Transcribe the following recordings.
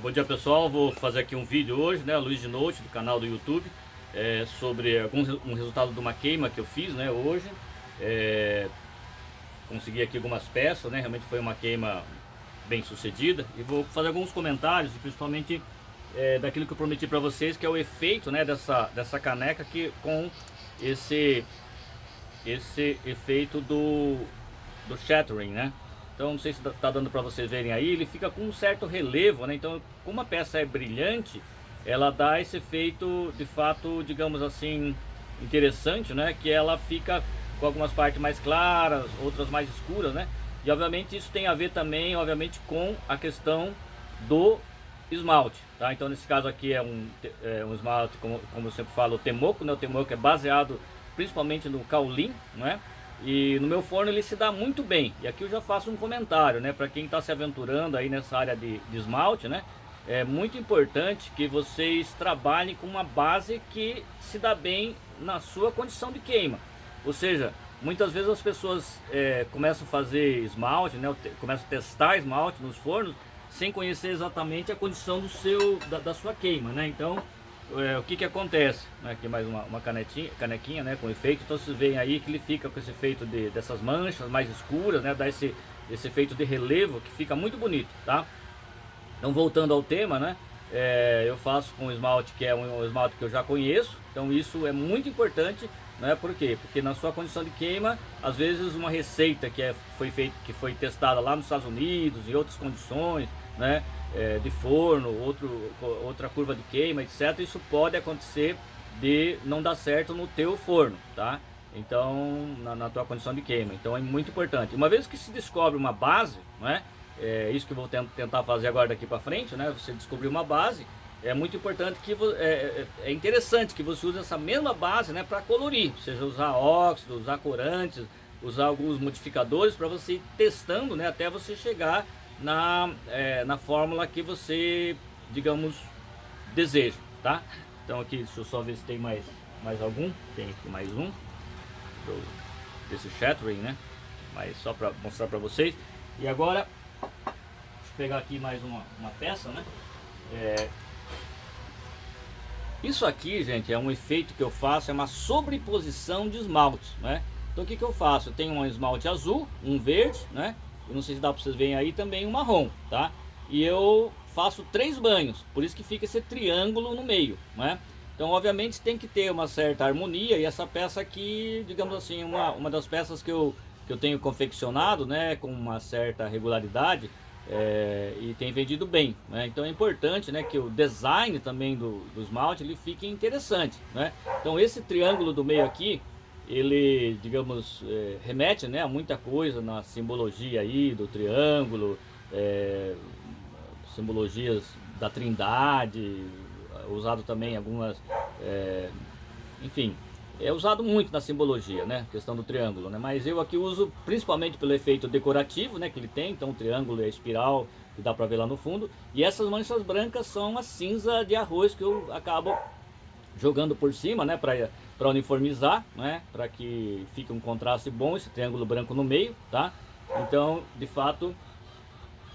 Bom dia pessoal, vou fazer aqui um vídeo hoje, né, Luiz de Note, do canal do YouTube, sobre um resultado de uma queima que eu fiz, né, hoje. Consegui aqui algumas peças, né, realmente foi uma queima bem sucedida, e vou fazer alguns comentários, principalmente daquilo que eu prometi para vocês, que é o efeito, né, dessa caneca aqui com esse efeito do shattering, né. Então não sei se tá dando para vocês verem aí, ele fica com um certo relevo, né? Então, como a peça é brilhante, ela dá esse efeito, de fato, digamos assim, interessante, né? Que ela fica com algumas partes mais claras, outras mais escuras, né? E obviamente isso tem a ver também, obviamente, com a questão do esmalte, tá? Então nesse caso aqui um esmalte, como eu sempre falo, o Temoco, né? O Temoco é baseado principalmente no Kaolin, né? E no meu forno ele se dá muito bem. E aqui eu já faço um comentário, né? Para quem está se aventurando aí nessa área de esmalte, né? É muito importante que vocês trabalhem com uma base que se dá bem na sua condição de queima. Ou seja, muitas vezes as pessoas começam a fazer esmalte, né? Começam a testar esmalte nos fornos sem conhecer exatamente a condição da sua queima, né? Então o que acontece, né? Aqui mais uma canequinha, né, com efeito. Então vocês veem aí que ele fica com esse efeito dessas manchas mais escuras, né, dá esse efeito de relevo que fica muito bonito, tá? Então voltando ao tema, né, eu faço com esmalte que é um esmalte que eu já conheço. Então isso é muito importante, né? Por quê? Porque na sua condição de queima, às vezes uma receita que foi testada lá nos Estados Unidos, em outras condições, né, de forno, outra curva de queima, etc. Isso pode acontecer de não dar certo no teu forno, tá? Então, na tua condição de queima. Então é muito importante. Uma vez que se descobre uma base, né? É isso que eu vou tentar fazer agora daqui para frente, né? Você descobrir uma base, é muito importante que é interessante que você use essa mesma base, né, para colorir, ou seja, usar óxido, usar corantes, usar alguns modificadores para você ir testando, né, até você chegar na fórmula que você, digamos, deseja, tá? Então aqui, deixa eu só ver se tem mais algum. Tem aqui mais um desse shattering, né? Mas só para mostrar para vocês. E agora, deixa eu pegar aqui mais uma peça, né? Isso aqui, gente, é um efeito que eu faço, é uma sobreposição de esmaltes, né? Então o que eu faço? Eu tenho um esmalte azul, um verde, né? Eu não sei se dá para vocês verem aí, também um marrom, tá? E eu faço 3 banhos, por isso que fica esse triângulo no meio, né? Então obviamente tem que ter uma certa harmonia, e essa peça aqui, digamos assim, uma das peças que eu tenho confeccionado, né, com uma certa regularidade, e tem vendido bem, né? Então é importante, né, que o design também do esmalte ele fique interessante, né? Então esse triângulo do meio aqui, ele, digamos, remete, né, a muita coisa na simbologia aí do triângulo, simbologias da Trindade, usado também algumas, enfim, é usado muito na simbologia, né, questão do triângulo, né, mas eu aqui uso principalmente pelo efeito decorativo, né, que ele tem. Então o triângulo é a espiral que dá para ver lá no fundo, e essas manchas brancas são a cinza de arroz que eu acabo jogando por cima, né, para uniformizar, né, para que fique um contraste bom, esse triângulo branco no meio, tá? Então, de fato,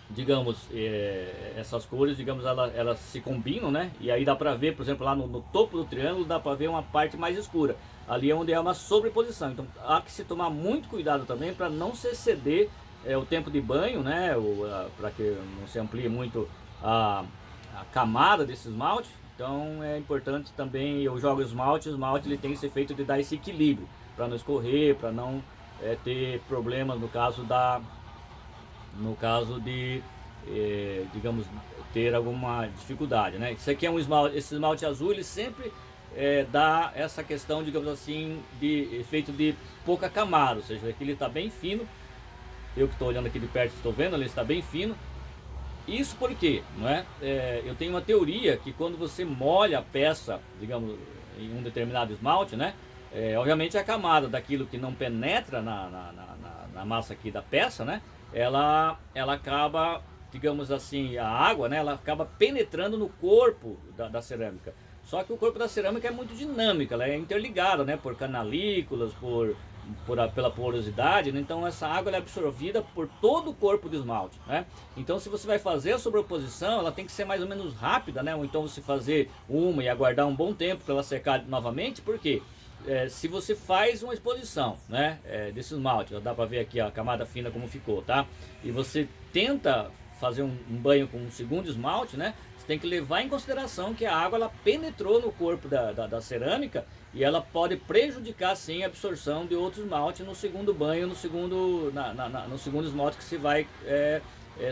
digamos, essas cores, digamos, elas se combinam, né? E aí dá para ver, por exemplo, lá no topo do triângulo dá para ver uma parte mais escura. Ali é onde é uma sobreposição. Então, há que se tomar muito cuidado também para não se exceder o tempo de banho, né? Para que não se amplie muito a camada desse esmalte. Então é importante também, eu jogo o esmalte ele tem esse efeito de dar esse equilíbrio, para não escorrer, para não ter problemas no caso de, digamos, ter alguma dificuldade, né? Isso aqui é esse esmalte azul, ele sempre dá essa questão, digamos assim, de efeito de pouca camada, ou seja, aqui ele está bem fino. Eu que estou olhando aqui de perto estou vendo, ele está bem fino. Isso porque, não é? Eu tenho uma teoria que quando você molha a peça, digamos, em um determinado esmalte, né? Obviamente a camada daquilo que não penetra na massa aqui da peça, né? Ela acaba, digamos assim, a água, né? Ela acaba penetrando no corpo da cerâmica. Só que o corpo da cerâmica é muito dinâmica, ela é interligada, né? Por canalículas, por pela porosidade, né? Então essa água ela é absorvida por todo o corpo do esmalte, né? Então se você vai fazer a sobreposição, ela tem que ser mais ou menos rápida, né? Ou então você fazer uma e aguardar um bom tempo para ela secar novamente, porque se você faz uma exposição, né, desse esmalte, dá para ver aqui a camada fina como ficou, tá? E você tenta fazer um banho com um segundo esmalte, né? Você tem que levar em consideração que a água ela penetrou no corpo da cerâmica e ela pode prejudicar sim a absorção de outro esmalte no segundo banho, no segundo esmalte que você vai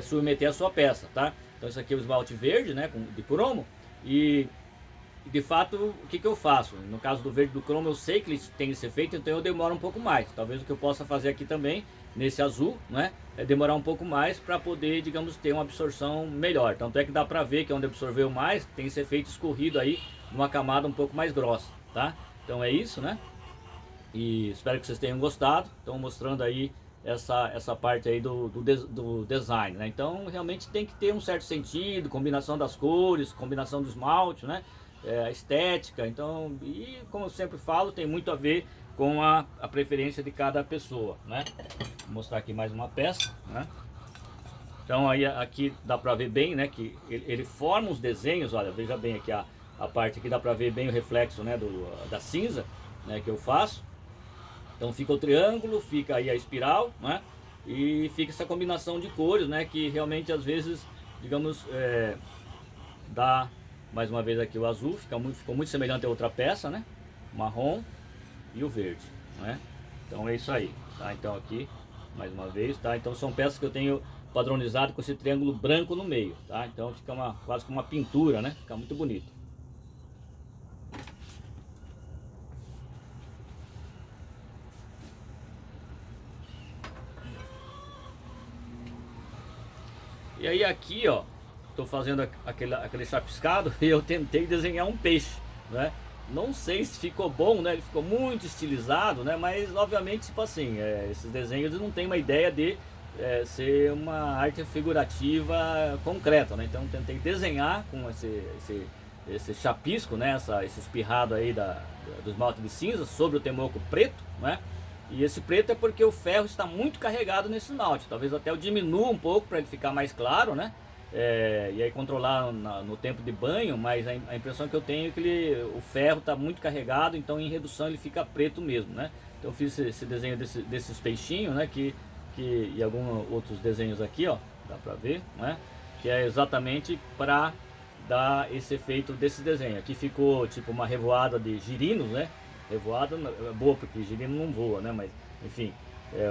submeter a sua peça, tá? Então isso aqui é o esmalte verde, né, de cromo, e de fato o que eu faço? No caso do verde do cromo eu sei que ele tem esse efeito, então eu demoro um pouco mais. Talvez o que eu possa fazer aqui também, nesse azul, né, é demorar um pouco mais para poder, digamos, ter uma absorção melhor. Tanto é que dá para ver que onde absorveu mais, tem esse efeito escorrido aí, numa camada um pouco mais grossa, tá? Então é isso, né? E espero que vocês tenham gostado. Estão mostrando aí essa parte aí do design, né? Então realmente tem que ter um certo sentido, combinação das cores, combinação do esmalte, né? A estética. Então, e como eu sempre falo, tem muito a ver com a preferência de cada pessoa, né? Vou mostrar aqui mais uma peça, né? Então aí aqui dá pra ver bem, né, que ele forma os desenhos. Olha, veja bem aqui a parte aqui, dá pra ver bem o reflexo, né, da cinza, né, que eu faço. Então fica o triângulo, fica aí a espiral, né, e fica essa combinação de cores, né, que realmente às vezes, digamos, dá mais uma vez aqui o azul, ficou muito semelhante a outra peça, né, o marrom e o verde, né. Então é isso aí, tá? Então aqui mais uma vez, tá? Então são peças que eu tenho padronizado com esse triângulo branco no meio, tá? Então fica quase como uma pintura, né? Fica muito bonito. E aí aqui, ó, tô fazendo aquele chapiscado e eu tentei desenhar um peixe, né? Não sei se ficou bom, né? Ele ficou muito estilizado, né? Mas obviamente, tipo assim, esses desenhos não tem uma ideia de ser uma arte figurativa concreta, né? Então tentei desenhar com esse chapisco, né? Esse espirrado aí do esmalte de cinza sobre o temoco preto, né? E esse preto é porque o ferro está muito carregado nesse esmalte. Talvez até eu diminua um pouco para ele ficar mais claro, né? E aí controlar no tempo de banho, mas a impressão que eu tenho é que o ferro está muito carregado, então em redução ele fica preto mesmo, né? Então eu fiz esse desenho desses peixinhos, né? E alguns outros desenhos aqui, ó, dá pra ver, né? Que é exatamente para dar esse efeito desse desenho. Aqui ficou tipo uma revoada de girinos, né? Revoada é boa porque girino não voa, né? Mas enfim, é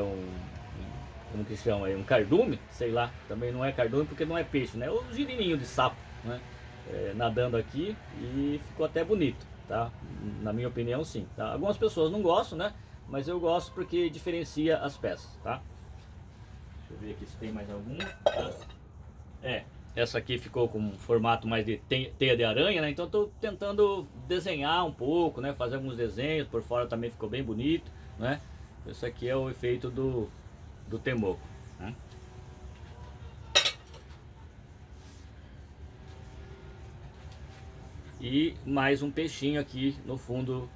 como que chama aí? Um cardume, sei lá. Também não é cardume porque não é peixe, né? É o girininho de sapo, né? Nadando aqui e ficou até bonito, tá? Na minha opinião, sim, tá? Algumas pessoas não gostam, né? Mas eu gosto porque diferencia as peças, tá? Deixa eu ver aqui se tem mais alguma. Essa aqui ficou com um formato mais de teia de aranha, né? Então estou tentando desenhar um pouco, né? Fazer alguns desenhos, por fora também ficou bem bonito, né? Esse aqui é o efeito do temoco, né? E mais um peixinho aqui no fundo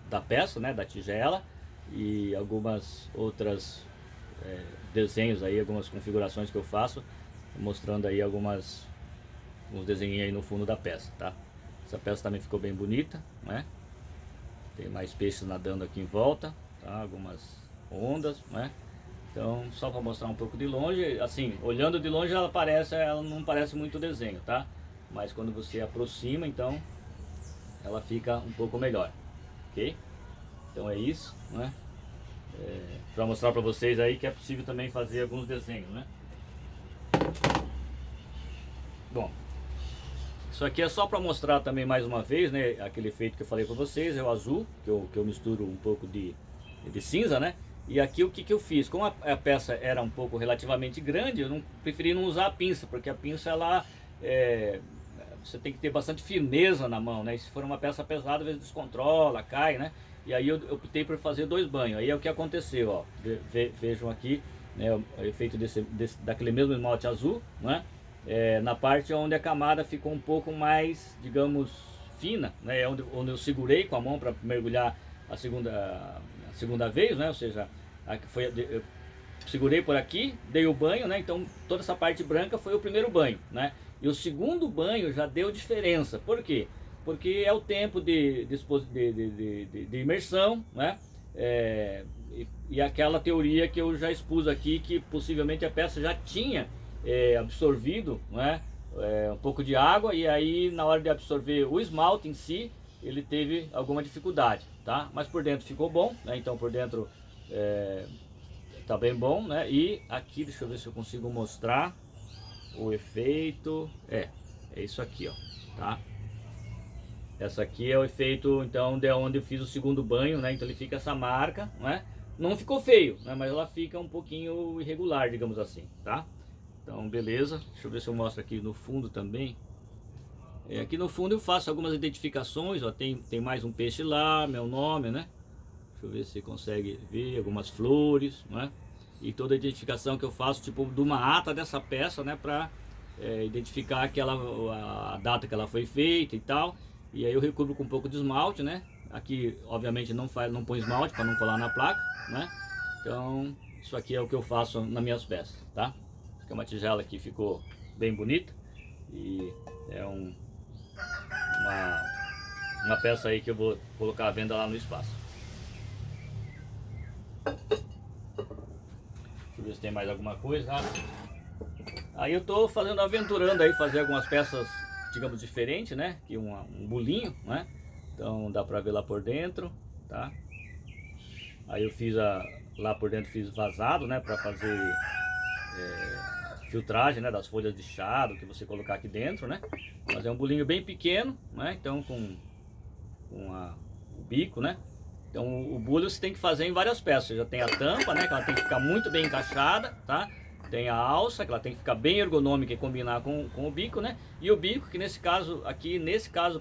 da peça, né? Da tigela, e algumas outras desenhos aí, algumas configurações que eu faço, mostrando aí uns desenhos aí no fundo da peça, tá? Essa peça também ficou bem bonita, né? Tem mais peixes nadando aqui em volta, tá? Algumas ondas, né? Então, só para mostrar um pouco de longe, assim, olhando de longe ela não parece muito desenho, tá? Mas quando você aproxima, então, ela fica um pouco melhor, ok? Então é isso, né? Para mostrar para vocês aí que é possível também fazer alguns desenhos, né? Bom, isso aqui é só para mostrar também mais uma vez, né? Aquele efeito que eu falei para vocês, é o azul, que eu misturo um pouco de cinza, né? E aqui o que eu fiz? Como a peça era um pouco relativamente grande, eu preferi não usar a pinça, porque a pinça ela você tem que ter bastante firmeza na mão, né? E se for uma peça pesada, às vezes descontrola, cai, né? E aí eu optei por fazer 2 banhos. Aí é o que aconteceu, ó. Vejam aqui, né, o efeito daquele mesmo esmalte azul, né? Na parte onde a camada ficou um pouco mais, digamos, fina, né? Onde eu segurei com a mão para mergulhar segunda vez, né? Ou seja, eu segurei por aqui, dei o banho, né? Então toda essa parte branca foi o primeiro banho, né? E o segundo banho já deu diferença. Por quê? Porque é o tempo de imersão, né? E aquela teoria que eu já expus aqui, que possivelmente a peça já tinha absorvido, né? Um pouco de água, e aí na hora de absorver o esmalte em si, ele teve alguma dificuldade, tá? Mas por dentro ficou bom, né? Então por dentro tá bem bom, né? E aqui, deixa eu ver se eu consigo mostrar o efeito. É isso aqui, ó, tá? Essa aqui é o efeito, então, de onde eu fiz o segundo banho, né? Então ele fica essa marca, né? Não ficou feio, né? Mas ela fica um pouquinho irregular, digamos assim, tá? Então, beleza. Deixa eu ver se eu mostro aqui no fundo também. Aqui no fundo eu faço algumas identificações, ó. Tem mais um peixe lá, meu nome, né? Deixa eu ver se você consegue ver algumas flores, né? E toda a identificação que eu faço, tipo, de uma ata dessa peça, né? Pra identificar a data que ela foi feita e tal. E aí eu recubro com um pouco de esmalte, né? Aqui, obviamente, não põe esmalte para não colar na placa, né? Então, isso aqui é o que eu faço nas minhas peças, tá? Aqui é uma tigela que ficou bem bonita. E é uma peça aí que eu vou colocar à venda lá no espaço. Deixa eu ver se tem mais alguma coisa. Aí eu tô aventurando aí, fazer algumas peças, digamos, diferentes, né? Aqui um bolinho, né? Então dá pra ver lá por dentro, tá? Aí eu fiz lá por dentro, fiz vazado, né? Pra fazer filtragem, né? Das folhas de chá, do que você colocar aqui dentro, né? Mas é um bolinho bem pequeno, né? Então com o bico, né? Então o bule você tem que fazer em várias peças. Já tem a tampa, né? Que ela tem que ficar muito bem encaixada, tá? Tem a alça, que ela tem que ficar bem ergonômica e combinar com o bico, né? E o bico, que nesse caso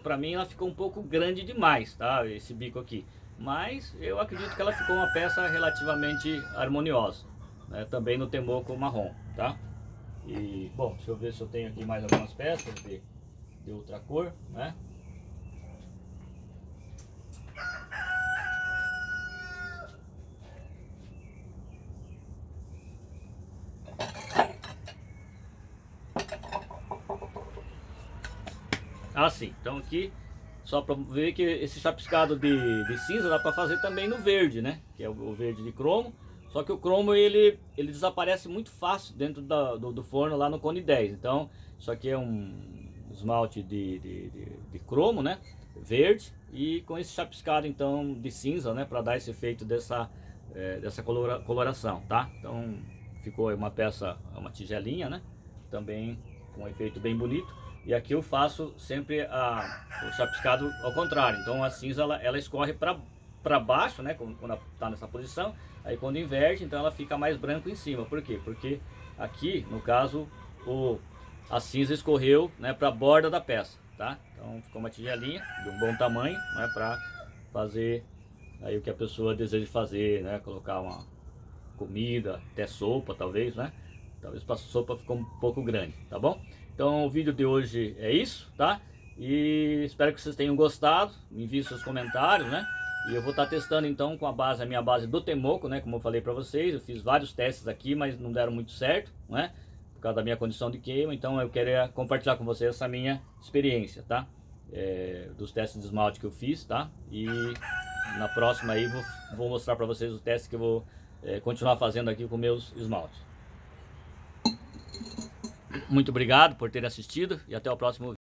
pra mim, ela ficou um pouco grande demais, tá? Esse bico aqui. Mas eu acredito que ela ficou uma peça relativamente harmoniosa, né? Também no Temoco marrom, tá? E, bom, deixa eu ver se eu tenho aqui mais algumas peças de outra cor, né? Assim, então aqui, só para ver que esse chapiscado de cinza dá para fazer também no verde, né? Que é o verde de cromo. Só que o cromo ele desaparece muito fácil dentro do forno lá no Cone 10. Então, isso aqui é um esmalte de cromo, né? Verde, e com esse chapiscado então de cinza, né? Para dar esse efeito dessa coloração, tá? Então ficou uma peça, uma tigelinha, né? Também com um efeito bem bonito. E aqui eu faço sempre o chapiscado ao contrário. Então a cinza ela escorre para baixo, né? Quando está nessa posição. Aí quando inverte, então ela fica mais branco em cima. Por quê? Porque aqui, no caso, a cinza escorreu, né, para a borda da peça, tá? Então ficou uma tigelinha de um bom tamanho, né? Para fazer aí o que a pessoa deseja fazer, né? Colocar uma comida, até sopa, talvez, né? Talvez para sopa ficou um pouco grande, tá bom? Então o vídeo de hoje é isso, tá? E espero que vocês tenham gostado. Me enviem seus comentários, né? E eu vou estar testando então com a minha base do Temoco, né? Como eu falei para vocês, eu fiz vários testes aqui, mas não deram muito certo, né? Por causa da minha condição de queima. Então eu queria compartilhar com vocês essa minha experiência, tá? Dos testes de esmalte que eu fiz, tá? E na próxima aí vou mostrar para vocês os testes que eu vou continuar fazendo aqui com meus esmaltes. Muito obrigado por ter assistido e até o próximo vídeo.